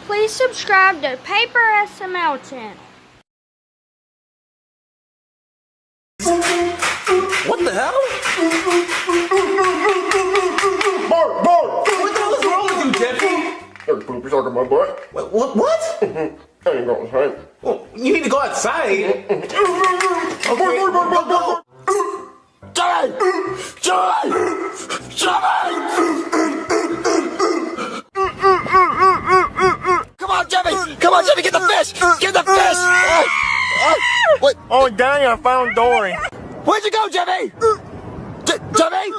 Please subscribe to Paper SML channel. What the hell? Mark! What the hell is wrong with you, Jeffy? There's poopy stuck in my butt. What? I ain't going outside. Well, you need to go outside. Okay. Go. Come on, Jeffy, get the fish! Get the fish! What? Oh, dang, I found Dory. Where'd you go, Jeffy? Jeffy?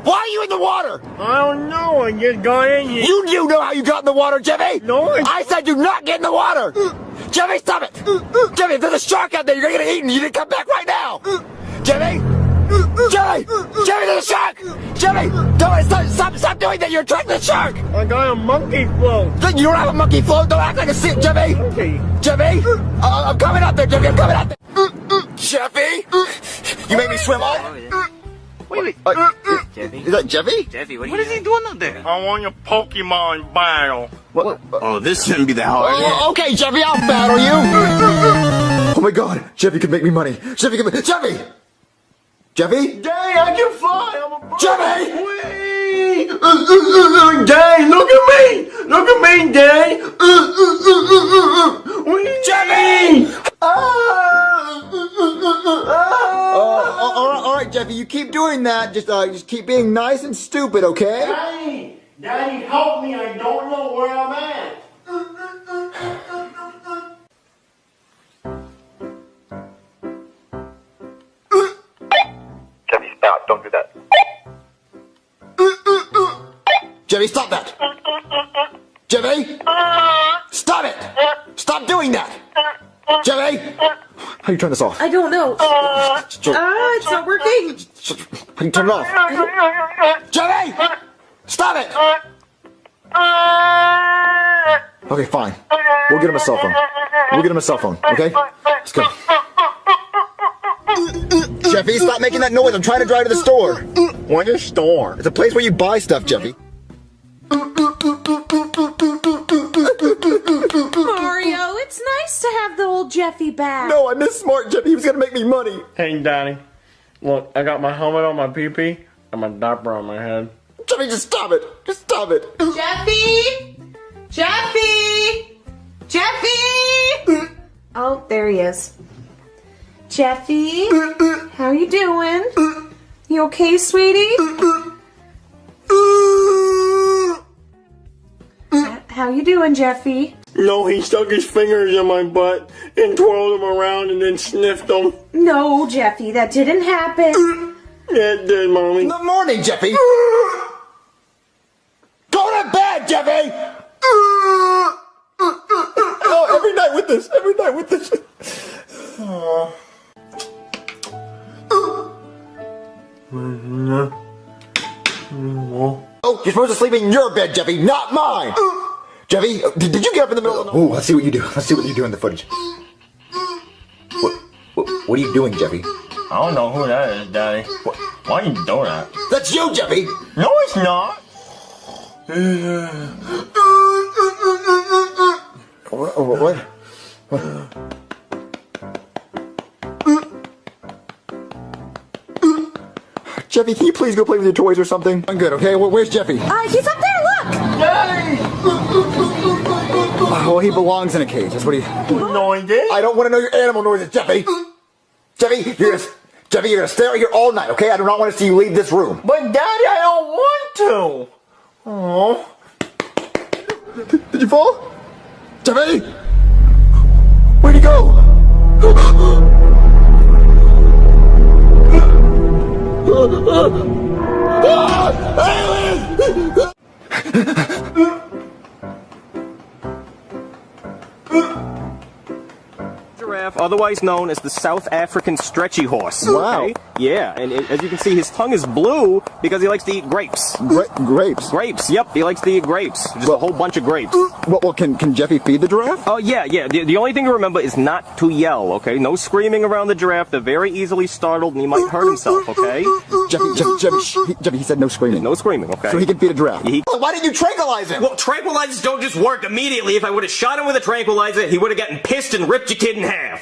Why are you in the water? I don't know, I just got in here. You do know how you got in the water, Jeffy! No, I said do not get in the water! Jeffy, stop it! Jeffy, if there's a shark out there, you're gonna get eaten. You need to come back right now! Jeffy! Jeffy, there's a shark! Jeffy, stop doing that! You're attracting the shark! I got a monkey float. You don't have a monkey float. Don't act like a sick, Jeffy. Okay. Jeffy, I'm coming out there, Jeffy. I'm coming out there. Jeffy, you made me swim all. Wait. Jeffy? Is that Jeffy? Jeffy, what is he doing out there? I want a Pokemon battle. What? Oh, this shouldn't be that hard. Oh, okay, Jeffy, I'll battle you. Oh my God, Jeffy can make me money. Jeffy. Jeffy? Dang, I can fly. I'm a bird. Jeffy! Whee! Dang, look at me. Look at me, Dang. Whee! Jeffy! All right, Jeffy, you keep doing that. Just keep being nice and stupid, okay? Daddy, help me. I don't know where I'm at. Jeffy, stop. Don't do that. Jeffy, stop that! Jeffy! Stop it! Stop doing that! Jeffy! How do you turn this off? I don't know. It's not working. How do you turn it off? Jeffy! Stop it! Okay, fine. We'll get him a cell phone. Okay? Let's go. Jeffy, stop making that noise. I'm trying to drive to the store. What's a store? It's a place where you buy stuff, Jeffy. Mario, it's nice to have the old Jeffy back. No, I miss Smart Jeffy. He was gonna make me money. Hey, Daddy. Look, I got my helmet on my pee-pee and my diaper on my head. Jeffy, just stop it. Just stop it. Jeffy! Oh, there he is. Jeffy, how you doing? You okay, sweetie? How you doing, Jeffy? No, he stuck his fingers in my butt and twirled them around and then sniffed them. No, Jeffy, that didn't happen. Yeah, it did, Mommy. Good morning, Jeffy. Go to bed, Jeffy. Oh, every night with this. Oh, you're supposed to sleep in your bed, Jeffy, not mine. Jeffy, did you get up in the middle of the night? Oh, let's see what you do. Let's see what you do in the footage. What are you doing, Jeffy? I don't know who that is, Daddy. Why are you doing that? That's you, Jeffy. No, it's not. What? Jeffy, can you please go play with your toys or something? I'm good, okay? Where's Jeffy? He's up there, look! Oh, he belongs in a cage. That's what he... No, he did. I don't want to know your animal noises, Jeffy. Jeffy, you're gonna stay right here all night, okay? I do not want to see you leave this room. But Daddy, I don't want to. Oh. Did you fall? Jeffy? Where'd he go? Giraffe otherwise known as the South African stretchy horse. Wow. Okay? Yeah, and as you can see, his tongue is blue because he likes to eat grapes. Grapes? Grapes, yep, he likes to eat grapes. Just a whole bunch of grapes. Well, can Jeffy feed the giraffe? Oh, yeah. The only thing to remember is not to yell, okay? No screaming around the giraffe. They're very easily startled and he might hurt himself, okay? Jeffy, he said no screaming. No screaming, okay? So he can feed a giraffe. Why didn't you tranquilize him? Well, tranquilizers don't just work immediately. If I would have shot him with a tranquilizer, he would have gotten pissed and ripped your kid in half.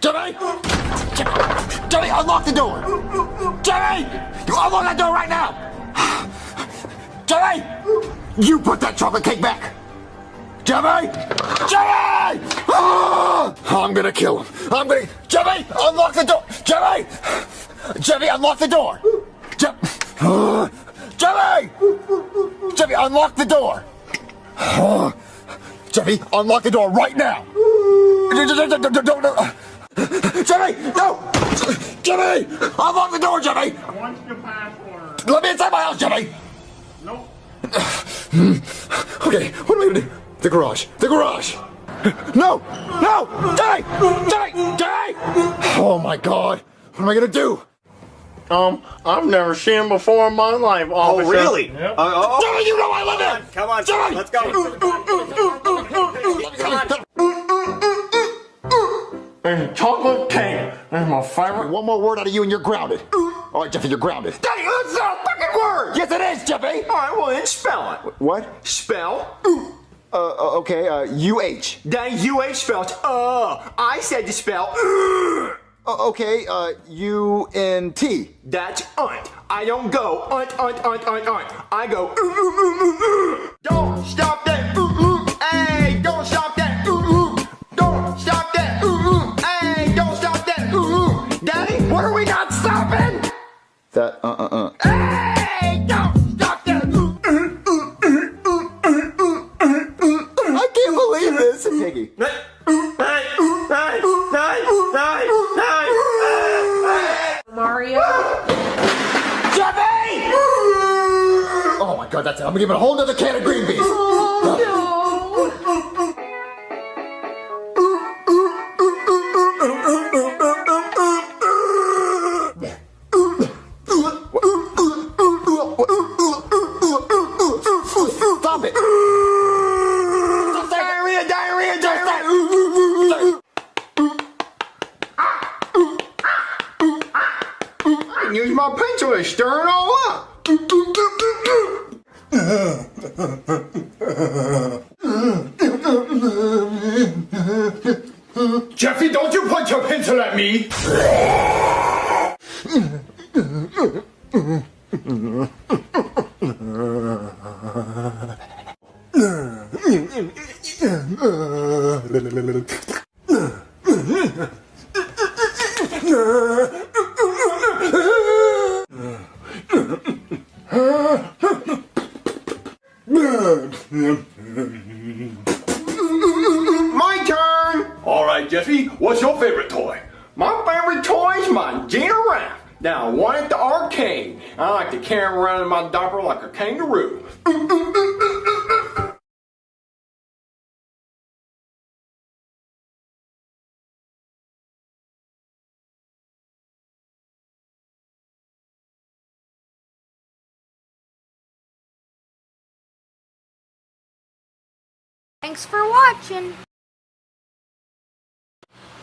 Jimmy! Jimmy, unlock the door! Jimmy! You unlock that door right now! Jimmy! You put that chocolate cake back! Jimmy! Jimmy! Ah! I'm gonna kill him. Jimmy! Unlock the door! Jimmy! Jimmy, unlock the door! Jimmy! Jimmy, unlock the door! Jimmy, unlock the door right now! Jimmy, no! Jimmy! Unlock the door, Jimmy! What's your password? Let me inside my house, Jimmy! Nope. Okay, what am I gonna do? The garage! The garage! No! No! Jimmy! Jimmy! Jimmy! Oh my God! What am I gonna do? I've never seen him before in my life, officer. Oh, really? Yep. Jimmy, you know I live here! Come on, Jimmy! let's go. Chocolate cake is my favorite. One more word out of you and you're grounded. All right, Jeffy, you're grounded. Daddy, that's not a fucking word! Yes, it is, Jeffy! Alright, well then spell it. What? Spell. Okay, UH. Daddy, UH spells I said to spell Okay, UNT. That's unt. I don't go unt. I go Don't stop that. Hey, don't stop that. Don't stop that. Hey, don't stop that. Daddy, what are we not stopping? That, Hey, don't stop that. I can't believe this. Piggy. Mario. Jeffy! Oh my God, that's it. I'm gonna give it a whole nother can of green beans. Stop it! Diarrhea! I can use my pencil to stir it all up. Jeffy, don't you point your pencil at me! My turn. All right, Jeffy, what's your favorite toy? My favorite toy is my giraffe. Now, I won at the arcade. I like to carry him around in my diaper like a kangaroo. Thanks for watching.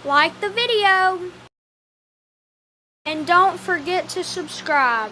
Like the video. And don't forget to subscribe.